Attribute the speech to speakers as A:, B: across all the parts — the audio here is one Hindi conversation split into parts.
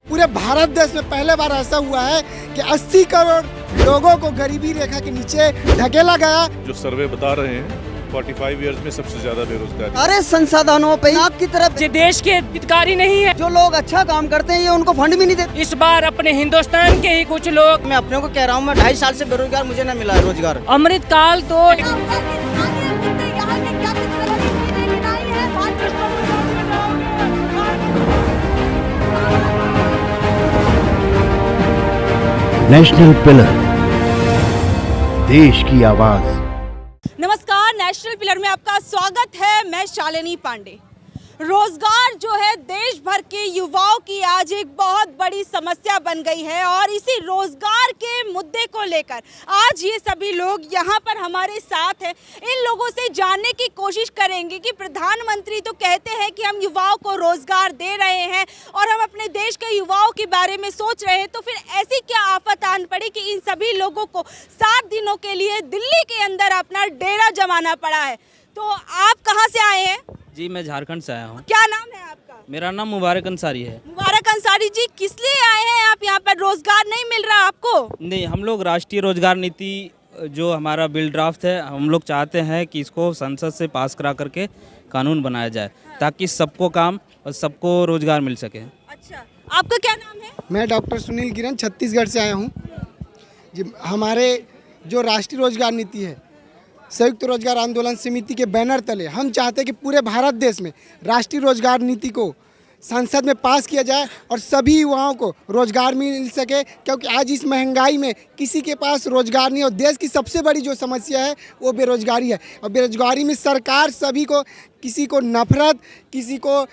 A: पूरे भारत देश में पहले बार ऐसा हुआ है कि 80 करोड़ लोगों को गरीबी रेखा के नीचे ढकेला गया।
B: जो सर्वे बता रहे हैं 45 इयर्स में सबसे ज्यादा बेरोजगारी।
C: अरे संसाधनों पे नाक की तरफ
D: ये देश के हितकारी नहीं है।
C: जो लोग अच्छा काम करते हैं ये उनको फंड भी नहीं देते।
D: इस बार अपने हिंदुस्तान के ही कुछ लोग,
C: मैं अपने को कह रहा हूँ, मैं 2.5 साल से बेरोजगार, मुझे न मिला है रोजगार।
D: अमृतकाल तो
E: नेशनल पिलर, देश की आवाज।
F: नमस्कार, नेशनल पिलर में आपका स्वागत है। मैं शालिनी पांडे। रोजगार जो है देश भर के युवाओं की आज एक बहुत बड़ी समस्या बन गई है और इसी रोजगार के मुद्दे को लेकर आज ये सभी लोग यहाँ पर हमारे साथ हैं। इन लोगों से जानने की कोशिश करेंगे कि प्रधानमंत्री तो कहते हैं कि हम युवाओं को रोजगार दे रहे हैं और हम अपने देश के युवाओं के बारे में सोच रहे हैं, तो फिर ऐसी क्या आफत आन पड़ी कि इन सभी लोगों को 7 दिनों के लिए दिल्ली के अंदर अपना डेरा जमाना पड़ा है। तो आप कहाँ से आए हैं?
G: जी, मैं झारखंड से आया हूँ।
F: क्या नाम है आपका?
G: मेरा नाम मुबारक अंसारी है।
F: मुबारक अंसारी जी, किस लिए आए हैं आप यहाँ पर? रोजगार नहीं मिल रहा आपको?
G: नहीं, हम लोग राष्ट्रीय रोजगार नीति जो हमारा बिल ड्राफ्ट है, हम लोग चाहते हैं कि इसको संसद से पास करा करके कानून बनाया जाए ताकि सबको काम और सबको रोजगार मिल सके।
F: अच्छा, आपका क्या नाम है?
A: मैं डॉक्टर सुनील गिरन छत्तीसगढ़ से आया हूँ जी। हमारे जो राष्ट्रीय रोजगार नीति है, संयुक्त रोजगार आंदोलन समिति के बैनर तले हम चाहते हैं कि पूरे भारत देश में राष्ट्रीय रोजगार नीति को संसद में पास किया जाए और सभी युवाओं को रोजगार मिल सके, क्योंकि आज इस महंगाई में किसी के पास रोजगार नहीं है और देश की सबसे बड़ी जो समस्या है वो बेरोजगारी है। और बेरोजगारी में सरकार सभी को, किसी को नफरत, किसी को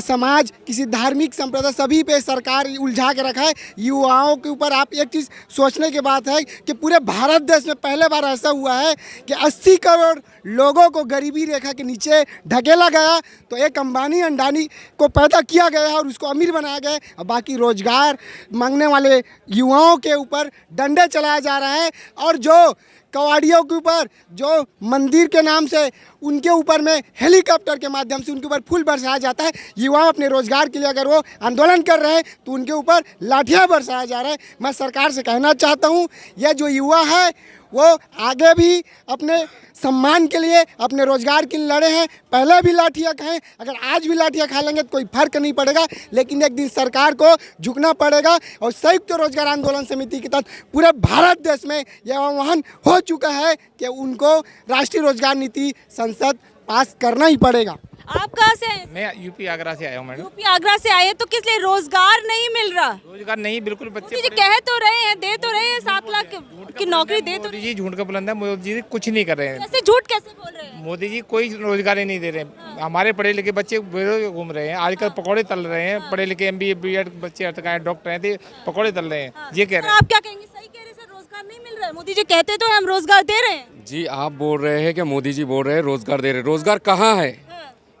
A: समाज, किसी धार्मिक संप्रदाय, सभी पे सरकार उलझा के रखा है। युवाओं के ऊपर आप एक चीज़ सोचने की बात है कि पूरे भारत देश में पहले बार ऐसा हुआ है कि 80 करोड़ लोगों को गरीबी रेखा के नीचे ढकेला गया। तो एक अंबानी अंडानी को पैदा किया गया और उसको अमीर बनाया गया और बाकी रोजगार मांगने वाले युवाओं के ऊपर डंडे चलाया जा रहा है। और जो कवाड़ियों के ऊपर, जो मंदिर के नाम से उनके ऊपर में हेलीकॉप्टर के माध्यम से उनके ऊपर फूल बरसाया जाता है। युवा अपने रोजगार के लिए अगर वो आंदोलन कर रहे हैं तो उनके ऊपर लाठियां बरसाया जा रहा है। मैं सरकार से कहना चाहता हूं, यह जो युवा है वो आगे भी अपने सम्मान के लिए, अपने रोजगार के लिए लड़े हैं। पहले भी लाठियाँ खाएं, अगर आज भी लाठियाँ खा लेंगे तो कोई फर्क नहीं पड़ेगा, लेकिन एक दिन सरकार को झुकना पड़ेगा। और संयुक्त रोजगार आंदोलन समिति के तहत पूरे भारत देश में यह आह्वान हो चुका है कि उनको राष्ट्रीय रोजगार नीति संसद पास करना ही पड़ेगा।
F: आप कहाँ से आए?
H: मैं यूपी आगरा से आया हूँ मैडम।
F: यूपी आगरा से आए, तो किस लिए? रोजगार नहीं मिल रहा?
H: रोजगार नहीं, बिल्कुल। बच्चे
F: जी कह तो रहे हैं, दे तो रहे हैं 7 लाख की नौकरी दे तो।
H: मोदी जी झूठ का बुलंद है, मोदी जी कुछ नहीं कर रहे हैं।
F: कैसे झूठ कैसे बोल रहे हैं?
H: मोदी जी कोई रोजगार ही नहीं दे रहे हैं। हमारे पढ़े लिखे बच्चे बेरोजगार घूम रहे हैं, आजकल पकौड़े तल रहे हैं। पढ़े लिखे MBA BEd बच्चे डॉक्टर हैं, पकौड़े तल रहे हैं। ये कह रहे हैं।
F: आप क्या कहेंगे? सही कह रहे हैं सर, रोजगार नहीं मिल रहा है। मोदी जी कहते तो हम रोजगार दे रहे हैं।
I: जी, आप बोल रहे हैं कि मोदी जी बोल रहे हैं रोजगार दे रहे हैं। रोजगार कहाँ है?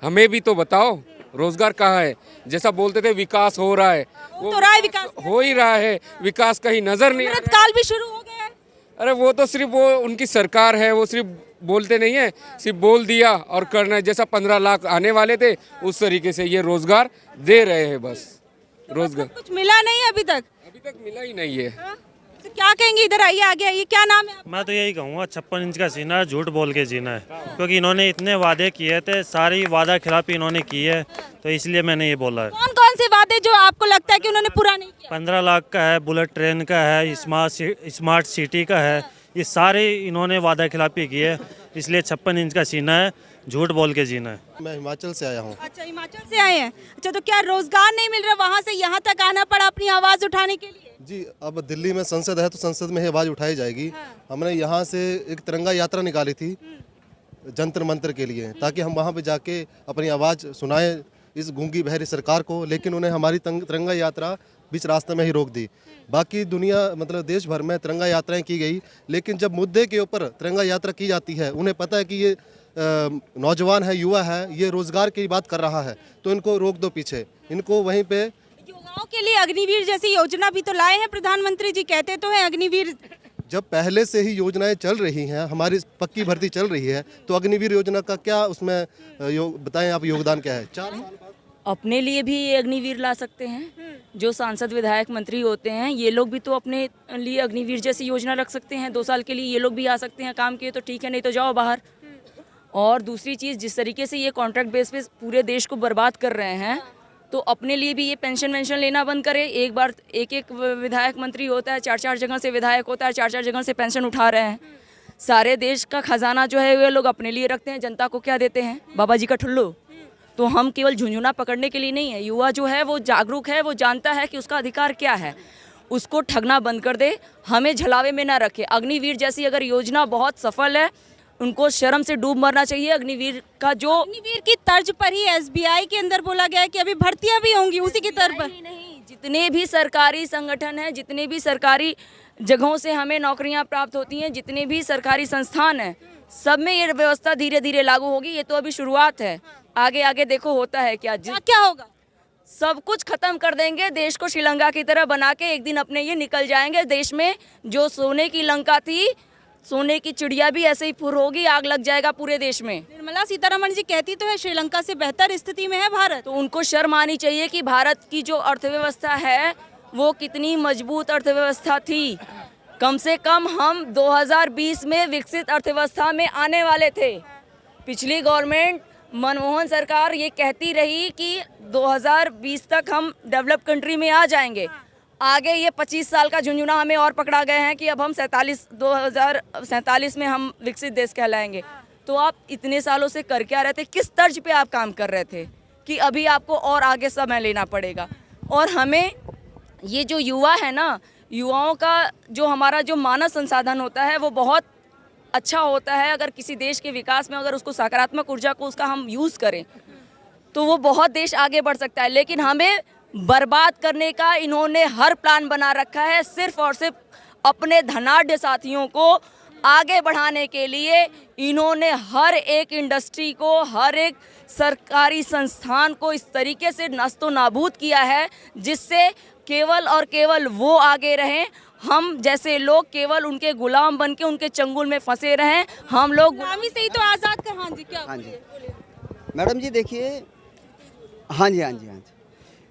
I: हमें भी तो बताओ, रोजगार कहाँ है? जैसा बोलते थे विकास हो रहा है,
F: वो तो रहा है, विकास
I: हो ही रहा है। विकास कहीं नजर नहीं आ रहा।
F: काल भी शुरू हो गया है।
I: अरे वो तो सिर्फ वो उनकी सरकार है, वो सिर्फ बोलते नहीं है, सिर्फ बोल दिया और करना है। जैसा 15 लाख आने वाले थे उस तरीके से ये रोजगार दे रहे हैं। बस रोजगार
F: कुछ मिला नहीं है अभी तक
I: मिला ही नहीं है।
F: तो क्या कहेंगे? इधर आइए, आगे आइए। क्या नाम है आपका?
J: मैं तो यही कहूँगा 56 इंच का सीना है, झूठ बोल के जीना है, क्योंकि इन्होंने इतने वादे किए थे, सारी वादा खिलाफी इन्होंने की है, तो इसलिए मैंने ये बोला है।
F: कौन कौन से वादे जो आपको लगता है कि उन्होंने पूरा नहीं किया?
J: 15 लाख का है, बुलेट ट्रेन का है, स्मार्ट सिटी का है, ये सारे इन्होंने वादा खिलाफी की है, इसलिए 56 इंच का सीना है, झूठ बोल के जीना है।
K: मैं हिमाचल से आया हूँ।
F: अच्छा, हिमाचल से आए हैं। अच्छा, तो क्या रोजगार नहीं मिल रहा, वहाँ से यहाँ तक आना पड़ा अपनी आवाज उठाने के लिए?
K: जी, अब दिल्ली में संसद है तो संसद में ही आवाज़ उठाई जाएगी। हमने यहाँ से एक तिरंगा यात्रा निकाली थी जंतर मंतर के लिए, ताकि हम वहाँ पे जाके अपनी आवाज़ सुनाएं इस गूंगी बहरी सरकार को, लेकिन उन्हें हमारी तिरंगा यात्रा बीच रास्ते में ही रोक दी। बाकी दुनिया, मतलब देश भर में तिरंगा यात्राएं की गई, लेकिन जब मुद्दे के ऊपर तिरंगा यात्रा की जाती है, उन्हें पता है कि ये नौजवान है, युवा है, ये रोजगार की बात कर रहा है, तो इनको रोक दो पीछे। इनको वहीं पे
F: युवाओं के लिए अग्निवीर जैसी योजना भी तो लाए हैं प्रधानमंत्री जी, कहते तो हैं अग्निवीर।
K: जब पहले से ही योजनाएं चल रही हैं, हमारी पक्की भर्ती चल रही है, तो अग्निवीर योजना का क्या उसमें बताएं आप, योगदान क्या है? 4 साल बाद
L: अपने लिए भी ये अग्निवीर ला सकते हैं। जो सांसद विधायक मंत्री होते हैं ये लोग भी तो अपने लिए अग्निवीर जैसी योजना रख सकते हैं। 2 साल के लिए ये लोग भी आ सकते हैं, काम किए तो ठीक है, नहीं तो जाओ बाहर। और दूसरी चीज़, जिस तरीके से ये कॉन्ट्रैक्ट बेस पे पूरे देश को बर्बाद कर रहे हैं, तो अपने लिए भी ये पेंशन वेंशन लेना बंद करे। एक बार एक विधायक मंत्री होता है, 4 जगह से विधायक होता है, 4 जगह से पेंशन उठा रहे हैं। सारे देश का खजाना जो है वे लोग अपने लिए रखते हैं, जनता को क्या देते हैं? बाबा जी का ठुल्लू। तो हम केवल झुंझुना पकड़ने के लिए नहीं है। युवा जो है वो जागरूक है, वो जानता है कि उसका अधिकार क्या है, उसको ठगना बंद कर दे, हमें झलावे में ना रखे। अग्निवीर जैसी अगर योजना बहुत सफल है, उनको शर्म से डूब मरना चाहिए। अग्निवीर का जो
F: अग्निवीर की तर्ज पर ही एसबीआई के अंदर बोला गया है कि अभी भर्तियां भी होंगी उसी की तर्ज पर।
L: नहीं, जितने भी सरकारी संगठन हैं, जितने भी सरकारी जगहों से हमें नौकरियां प्राप्त होती हैं, जितने भी सरकारी संस्थान हैं, सब में ये व्यवस्था धीरे धीरे लागू होगी। ये तो अभी शुरुआत है, आगे आगे देखो होता है क्या।
F: क्या होगा?
L: सब कुछ खत्म कर देंगे, देश को श्रीलंका की तरह बना के एक दिन अपने ये निकल जाएंगे। देश में जो सोने की लंका थी, सोने की चिड़िया भी ऐसे ही फुर होगी, आग लग जाएगा पूरे देश में।
F: निर्मला सीतारमण जी कहती तो है श्रीलंका से बेहतर स्थिति में है भारत।
L: तो उनको शर्म आनी चाहिए कि भारत की जो अर्थव्यवस्था है वो कितनी मजबूत अर्थव्यवस्था थी। कम से कम हम 2020 में विकसित अर्थव्यवस्था में आने वाले थे। पिछली गवर्नमेंट मनमोहन सरकार ये कहती रही कि 2020 तक हम डेवलप कंट्री में आ जाएंगे। आगे ये 25 साल का झुंझुना हमें और पकड़ा गए हैं कि अब हम 2047 में हम विकसित देश कहलाएंगे। तो आप इतने सालों से कर क्या रहे थे? किस तर्ज पे आप काम कर रहे थे कि अभी आपको और आगे समय लेना पड़ेगा? और हमें ये जो युवा है ना, युवाओं का जो हमारा जो मानव संसाधन होता है वो बहुत अच्छा होता है। अगर किसी देश के विकास में अगर उसको सकारात्मक ऊर्जा को उसका हम यूज़ करें तो वो बहुत देश आगे बढ़ सकता है। लेकिन हमें बर्बाद करने का इन्होंने हर प्लान बना रखा है, सिर्फ और सिर्फ अपने धनाढ़ साथियों को आगे बढ़ाने के लिए। इन्होंने हर एक इंडस्ट्री को, हर एक सरकारी संस्थान को इस तरीके से नस्तो नाबूद किया है जिससे केवल और केवल वो आगे रहें, हम जैसे लोग केवल उनके गुलाम बन के उनके चंगुल में फंसे रहें। हम लोग
F: गुलामी से ही तो आज़ाद कर। हाँ जी, क्या?
C: हाँ जी मैडम जी, देखिए, हाँ जी,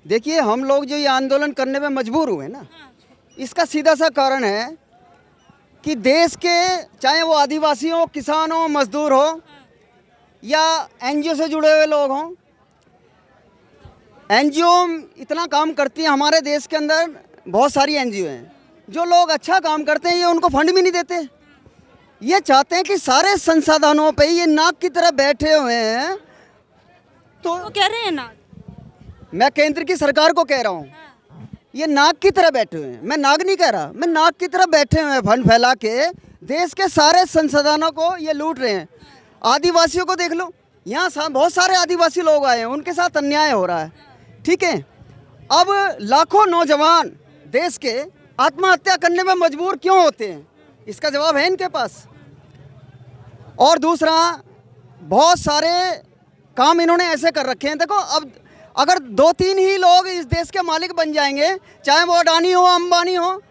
C: देखिए, हम लोग जो ये आंदोलन करने में मजबूर हुए ना, इसका सीधा सा कारण है कि देश के, चाहे वो आदिवासी हो, किसान हो, मजदूर हो या एनजीओ से जुड़े हुए लोग हों, एनजीओ इतना काम करती है हमारे देश के अंदर। बहुत सारी एनजीओ हैं जो लोग अच्छा काम करते हैं, ये उनको फंड भी नहीं देते। ये चाहते हैं कि सारे संसाधनों पे ये नाक की तरह बैठे हुए हैं। तो
F: कह रहे हैं ना,
C: मैं केंद्र की सरकार को कह रहा हूँ, ये नाक की तरह बैठे हुए हैं। मैं नाग नहीं कह रहा, मैं नाक की तरह बैठे हुए हैं, फंड फैला के देश के सारे संसाधनों को ये लूट रहे हैं। आदिवासियों को देख लो, यहाँ बहुत सारे आदिवासी लोग आए हैं, उनके साथ अन्याय हो रहा है, ठीक है। अब लाखों नौजवान देश के आत्महत्या करने में मजबूर क्यों होते हैं? इसका जवाब है इनके पास। और दूसरा, बहुत सारे काम इन्होंने ऐसे कर रखे हैं। देखो, अब अगर 2-3 ही लोग इस देश के मालिक बन जाएंगे, चाहे वो अडानी हो, अंबानी हो,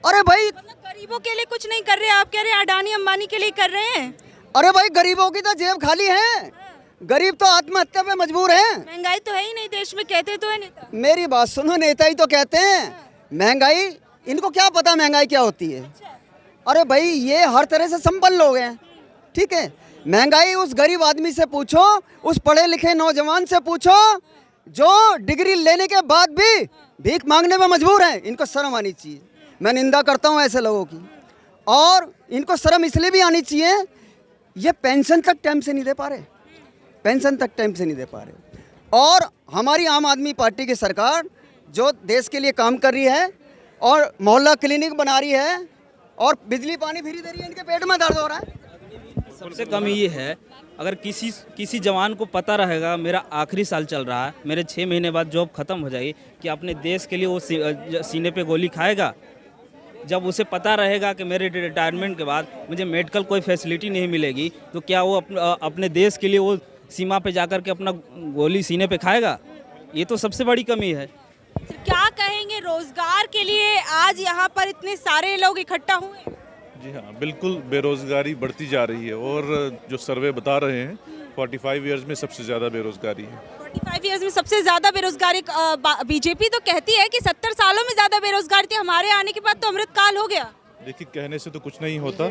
C: अरे भाई,
F: गरीबों के लिए कुछ नहीं कर रहे, आप कह रहे हैं अडानी अंबानी के लिए कर रहे हैं।
C: अरे भाई, गरीबों की तो जेब खाली है, गरीब तो आत्महत्या पे मजबूर हैं।
F: महंगाई तो है ही नहीं देश में, कहते तो है नेता।
C: मेरी बात सुनो, नेता ही तो कहते हैं महंगाई, इनको क्या पता महंगाई क्या होती है? अरे भाई, ये हर तरह से संपन्न लोग हैं, ठीक है। महंगाई उस गरीब आदमी से पूछो, उस पढ़े लिखे नौजवान से पूछो जो डिग्री लेने के बाद भी भीख मांगने में मजबूर हैं। इनको शर्म आनी चाहिए। मैं निंदा करता हूँ ऐसे लोगों की, और इनको शर्म इसलिए भी आनी चाहिए, ये पेंशन तक टाइम से नहीं दे पा रहे, पेंशन तक टाइम से नहीं दे पा रहे। और हमारी आम आदमी पार्टी की सरकार जो देश के लिए काम कर रही है और मोहल्ला क्लिनिक बना रही है और बिजली पानी फ्री दे रही है, इनके पेट में दर्द हो रहा है।
G: सबसे कम ये है, अगर किसी जवान को पता रहेगा मेरा आखिरी साल चल रहा है, मेरे 6 महीने बाद जॉब ख़त्म हो जाएगी, कि अपने देश के लिए वो सीने पे गोली खाएगा? जब उसे पता रहेगा कि मेरे रिटायरमेंट के बाद मुझे मेडिकल कोई फैसिलिटी नहीं मिलेगी, तो क्या वो अपने देश के लिए वो सीमा पे जाकर के अपना गोली सीने पे खाएगा? ये तो सबसे बड़ी कमी है।
F: क्या कहेंगे, रोजगार के लिए आज यहाँ पर इतने सारे लोग इकट्ठा हुए?
B: जी हाँ, बिल्कुल बेरोज़गारी बढ़ती जा रही है, और जो सर्वे बता रहे हैं 45 ईयर्स में सबसे ज़्यादा बेरोज़गारी है।
F: 45 ईयर्स में सबसे ज़्यादा बेरोजगारी बीजेपी तो कहती है कि 70 सालों में ज़्यादा बेरोजगारी थी, हमारे आने के बाद तो अमृतकाल हो गया।
B: देखिए, कहने से तो कुछ नहीं होता।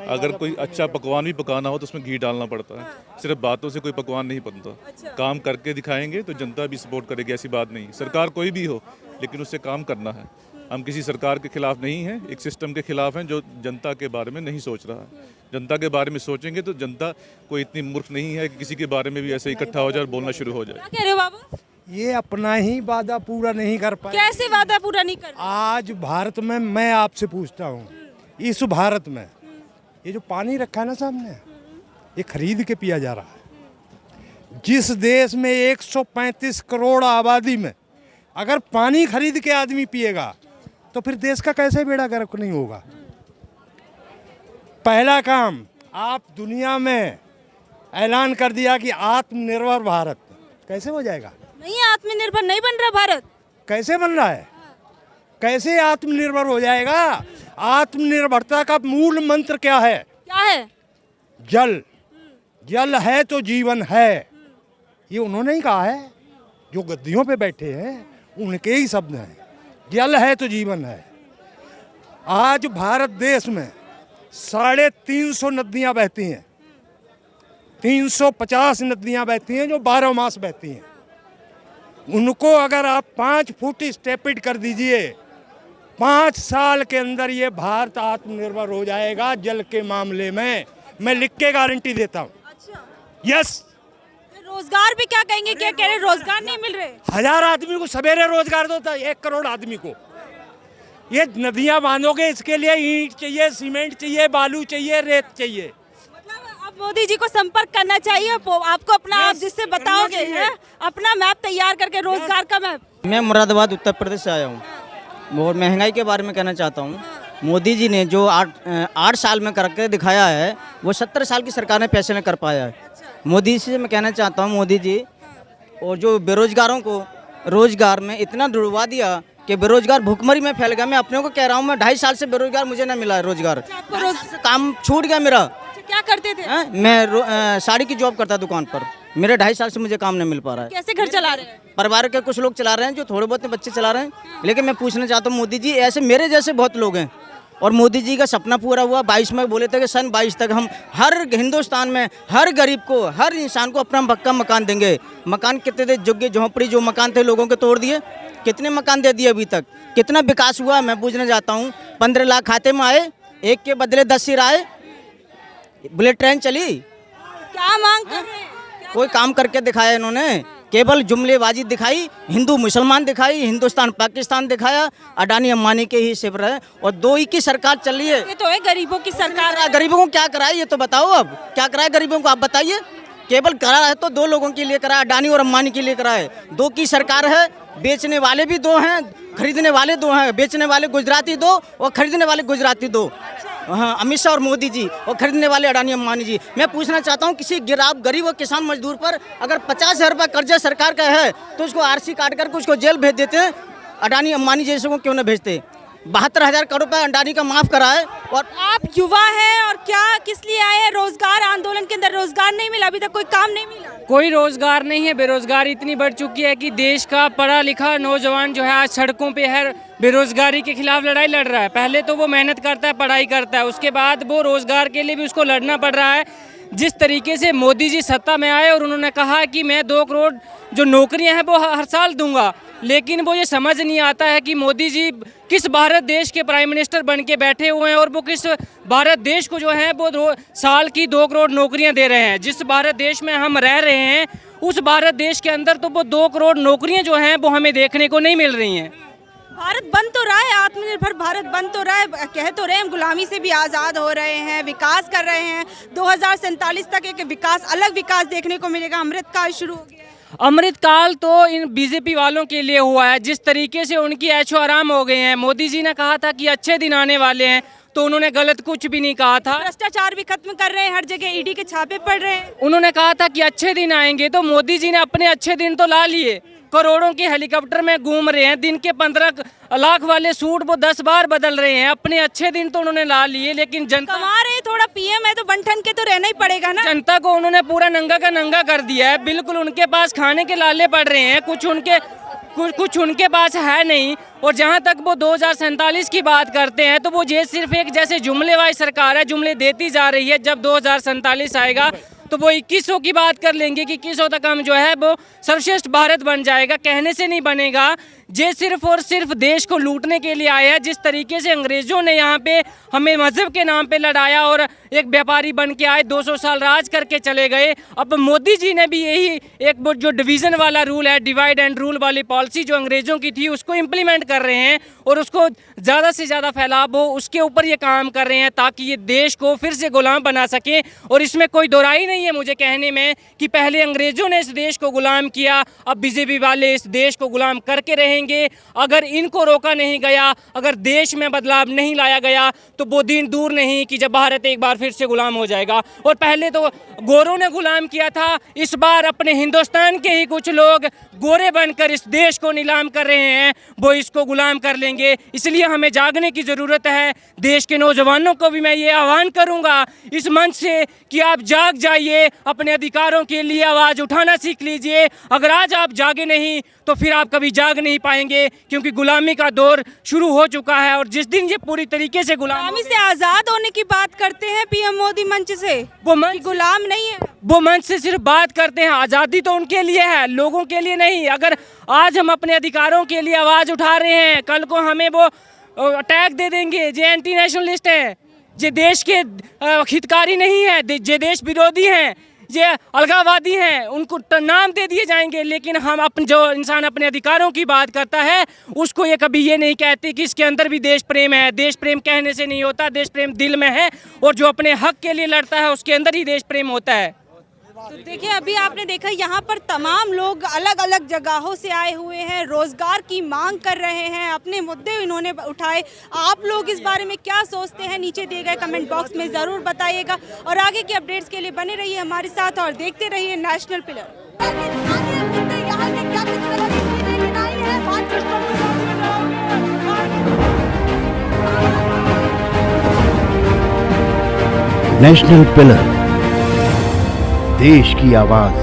B: अगर कोई अच्छा पकवान भी पकाना हो तो उसमें घी डालना पड़ता है। सिर्फ बातों से कोई पकवान नहीं बनता। काम करके दिखाएंगे तो जनता भी सपोर्ट करेगी, ऐसी बात नहीं। सरकार कोई भी हो, लेकिन उससे काम करना है। हम किसी सरकार के खिलाफ नहीं हैं, एक सिस्टम के खिलाफ हैं जो जनता के बारे में नहीं सोच रहा है। जनता के बारे में सोचेंगे तो जनता कोई इतनी मूर्ख नहीं है कि किसी के बारे में भी ऐसे इकट्ठा हो जाए और बोलना शुरू हो जाए।
F: क्या कह रहे हो बाबू?
M: ये अपना ही वादा पूरा नहीं कर पाए।
F: कैसे वादा पूरा नहीं कर?
M: आज भारत में मैं आपसे पूछता हूँ, इस भारत में ये जो पानी रखा है ना सामने, ये खरीद के पिया जा रहा है। जिस देश में 135 करोड़ आबादी में अगर पानी खरीद के आदमी पिएगा तो फिर देश का कैसे बेड़ा गर्क नहीं होगा। पहला काम, आप दुनिया में ऐलान कर दिया कि आत्मनिर्भर भारत, कैसे हो जाएगा?
F: नहीं, आत्मनिर्भर नहीं बन रहा भारत।
M: कैसे बन रहा है? कैसे आत्मनिर्भर हो जाएगा? आत्मनिर्भरता का मूल मंत्र क्या है?
F: क्या है?
M: जल। जल है तो जीवन है, ये उन्होंने ही कहा है। जो गद्दियों पे बैठे हैं उनके ही शब्द हैं। जल है तो जीवन है। आज भारत देश में 350 नदियाँ बहती हैं, 350 नदियाँ बहती हैं जो 12 मास बहती हैं। उनको अगर आप 5 फुट स्टेपिड कर दीजिए, 5 साल के अंदर ये भारत आत्मनिर्भर हो जाएगा जल के मामले में। मैं लिख के गारंटी देता हूँ।
F: अच्छा,
M: यस।
F: रोजगार भी क्या कहेंगे? क्या कह रहे, रोजगार नहीं मिल रहे?
M: 1000 आदमी को सवेरे रोजगार दो, 1 करोड़ आदमी को। ये नदियां बांधोगे, इसके लिए ईंट चाहिए, सीमेंट चाहिए, बालू चाहिए, रेत चाहिए।
F: मतलब अब मोदी जी को संपर्क करना चाहिए आपको, अपना आप जिससे बताओगे है, अपना मैप तैयार करके, रोजगार का मैप।
C: मैं मुरादाबाद उत्तर प्रदेश से आया हूँ और महंगाई के बारे में कहना चाहता हूँ। मोदी जी ने जो 8 साल में करके दिखाया है वो 70 साल की सरकार ने पैसे में कर पाया है। मोदी जी से मैं कहना चाहता हूँ, मोदी जी और जो बेरोजगारों को रोजगार में इतना डुबवा दिया कि बेरोजगार भूखमरी में फैल गया। मैं अपने को कह रहा हूँ, मैं 2.5 साल से बेरोजगार, मुझे ना मिला है रोजगार। काम छूट गया मेरा।
F: क्या करते थे?
C: मैं साड़ी की जॉब करता दुकान पर। मेरे 2.5 साल से मुझे काम नहीं मिल पा रहा है।
F: कैसे घर चला रहे हैं?
C: परिवार के कुछ लोग चला रहे हैं, जो थोड़े बहुत बच्चे चला रहे हैं। लेकिन मैं पूछना चाहता हूँ मोदी जी, ऐसे मेरे जैसे बहुत लोग हैं और मोदी जी का सपना पूरा हुआ। 22 में बोले थे कि सन 22 तक हम हर हिंदुस्तान में हर गरीब को, हर इंसान को अपना पक्का मकान देंगे। मकान कितने थे? झुग्गी झोंपड़ी जो मकान थे लोगों के तोड़ दिए। कितने मकान दे दिए अभी तक? कितना विकास हुआ मैं पूछना चाहता हूँ। 15 लाख खाते में आए, 1 के बदले 10 सिर आए। बुलेट ट्रेन चली।
F: क्या मांग कर रहे हैं?
C: कोई काम करके दिखाया इन्होंने? केवल जुमलेबाजी दिखाई, हिंदू मुसलमान दिखाई, हिंदुस्तान पाकिस्तान दिखाया। अडानी अंबानी के ही सिर है और 2 ही की सरकार चल रही है।
F: ये तो है गरीबों की सरकार।
C: गरीबों को क्या कराए ये तो बताओ। अब क्या कराए गरीबों को, आप बताइए। केवल करा है तो 2 लोगों के लिए करा, अडानी और अंबानी के लिए करा है। 2 की सरकार है। बेचने वाले भी 2 हैं, खरीदने वाले 2 हैं। बेचने वाले गुजराती 2 और खरीदने वाले गुजराती 2। हाँ, अमित शाह और मोदी जी, और खरीदने वाले अडानी अंबानी जी। मैं पूछना चाहता हूँ, किसी गरीब और किसान मजदूर पर अगर 50,000 रुपये कर्जा सरकार का है तो उसको आरसी काट कर उसको जेल भेज देते हैं। अडानी अंबानी जैसे को क्यों न भेजते? 72,000 करोड़ रुपये अडानी का माफ करा है। और
F: आप युवा हैं और क्या किस लिए आए हैं? रोजगार आंदोलन के अंदर रोजगार नहीं मिला, अभी तक कोई काम नहीं मिला।
D: कोई रोजगार नहीं है। बेरोजगारी इतनी बढ़ चुकी है कि देश का पढ़ा लिखा नौजवान जो है आज सड़कों पे है, बेरोजगारी के खिलाफ लड़ाई लड़ रहा है। पहले तो वो मेहनत करता है, पढ़ाई करता है, उसके बाद वो रोजगार के लिए भी उसको लड़ना पड़ रहा है। जिस तरीके से मोदी जी सत्ता में आए और उन्होंने कहा कि मैं 2 करोड़ जो नौकरियां हैं वो हर साल दूंगा, लेकिन वो ये समझ नहीं आता है कि मोदी जी किस भारत देश के प्राइम मिनिस्टर बन के बैठे हुए हैं और वो किस भारत देश को जो है वो साल की 2 करोड़ नौकरियां दे रहे हैं। जिस भारत देश में हम रह रहे हैं उस भारत देश के अंदर तो वो 2 करोड़ नौकरियां जो हैं वो हमें देखने को नहीं मिल रही हैं।
F: भारत बन तो रहा है, आत्मनिर्भर भारत बन तो रहा है, कह तो रहे हैं गुलामी से भी आज़ाद हो रहे हैं, विकास कर रहे हैं। 2047 तक एक विकास, अलग विकास देखने को मिलेगा। अमृतकाल शुरू हो गया।
D: अमृतकाल तो इन बीजेपी वालों के लिए हुआ है। जिस तरीके से उनकी ऐशो आराम हो गए हैं। मोदी जी ने कहा था कि अच्छे दिन आने वाले हैं, तो उन्होंने गलत कुछ भी नहीं कहा था।
F: भ्रष्टाचार भी खत्म कर रहे हैं, हर जगह ईडी के छापे पड़ रहे हैं।
D: उन्होंने कहा था कि अच्छे दिन आएंगे, तो मोदी जी ने अपने अच्छे दिन तो ला लिए। करोड़ों के हेलीकॉप्टर में घूम रहे हैं, दिन के 15 लाख वाले सूट वो 10 बार बदल रहे हैं। अपने अच्छे दिन तो उन्होंने ला लिए, लेकिन जनता
F: कमा रहे करोड़ा पीएम है तो बन ठन के तो रहना ही पड़ेगा ना।
D: जनता को उन्होंने पूरा नंगा का नंगा कर दिया है, बिल्कुल उनके पास खाने के लाले पड़ रहे हैं, कुछ उनके पास है नहीं। और जहां तक वो 2047 की बात करते हैं तो वो ये सिर्फ एक जैसे जुमलेबाज सरकार है, जुमले देती जा रही है। जब 2047 आएगा तो वो 2100 की बात कर लेंगे कि 2100 तक हम जो है वो सर्वश्रेष्ठ भारत बन जाएगा। कहने से नहीं बनेगा। ये सिर्फ और सिर्फ देश को लूटने के लिए आया है। जिस तरीके से अंग्रेजों ने यहाँ पे हमें मजहब के नाम पे लड़ाया और एक व्यापारी बन के आए, 200 साल राज करके चले गए। अब मोदी जी ने भी यही एक वो जो डिवीज़न वाला रूल है, डिवाइड एंड रूल वाली पॉलिसी जो अंग्रेजों की थी, उसको इम्प्लीमेंट कर रहे हैं और उसको ज़्यादा से ज़्यादा फैलाव हो उसके ऊपर ये काम कर रहे हैं ताकि ये देश को फिर से गुलाम बना सकें। और इसमें कोई दोराई नहीं है मुझे कहने में कि पहले अंग्रेजों ने इस देश को गुलाम किया, अब बीजेपी वाले इस देश को गुलाम करके रहेंगे। अगर इनको रोका नहीं गया, अगर देश में बदलाव नहीं लाया गया तो वो दिन दूर नहीं कि जब भारत एक बार फिर से गुलाम हो जाएगा। और पहले तो गोरों ने गुलाम किया था, इस बार अपने हिंदुस्तान के ही कुछ लोग गोरे बनकर इस देश को नीलाम कर रहे हैं, वो इसको गुलाम कर लेंगे। इसलिए हमें जागने की ज़रूरत है। देश के नौजवानों को भी मैं ये आह्वान करूंगा इस मंच से कि आप जाग जाइए, अपने अधिकारों के लिए आवाज़ उठाना सीख लीजिए। अगर आज आप जागे नहीं तो फिर आप कभी जाग नहीं पाएंगे, क्योंकि गुलामी का दौर शुरू हो चुका है। और जिस दिन ये पूरी तरीके से गुलामी
F: से आज़ाद होने की बात करते हैं पीएम मोदी मंच से,
D: वो मंच
F: गुलाम नहीं है,
D: वो मंच से सिर्फ बात करते हैं। आज़ादी तो उनके लिए है, लोगों के लिए नहीं। अगर आज हम अपने अधिकारों के लिए आवाज़ उठा रहे हैं, कल को हमें वो अटैक दे देंगे, जे एंटी नेशनलिस्ट है, जे देश के हितकारी नहीं है, जे देश विरोधी हैं, ये अलगाववादी हैं, उनको नाम दे दिए जाएंगे। लेकिन हम अपने जो इंसान अपने अधिकारों की बात करता है उसको ये कभी ये नहीं कहते कि इसके अंदर भी देश प्रेम है। देश प्रेम कहने से नहीं होता, देश प्रेम दिल में है। और जो अपने हक के लिए लड़ता है उसके अंदर ही देश प्रेम होता है।
F: तो देखिए अभी आपने देखा यहाँ पर तमाम लोग अलग अलग जगहों से आए हुए हैं, रोजगार की मांग कर रहे हैं, अपने मुद्दे इन्होंने उठाए। आप लोग इस बारे में क्या सोचते हैं नीचे दिए गए कमेंट बॉक्स में ज़रूर बताइएगा। और आगे की अपडेट्स के लिए बने रहिए हमारे साथ और देखते रहिए नेशनल पिलर।
E: नेशनल पिलर, देश की आवाज।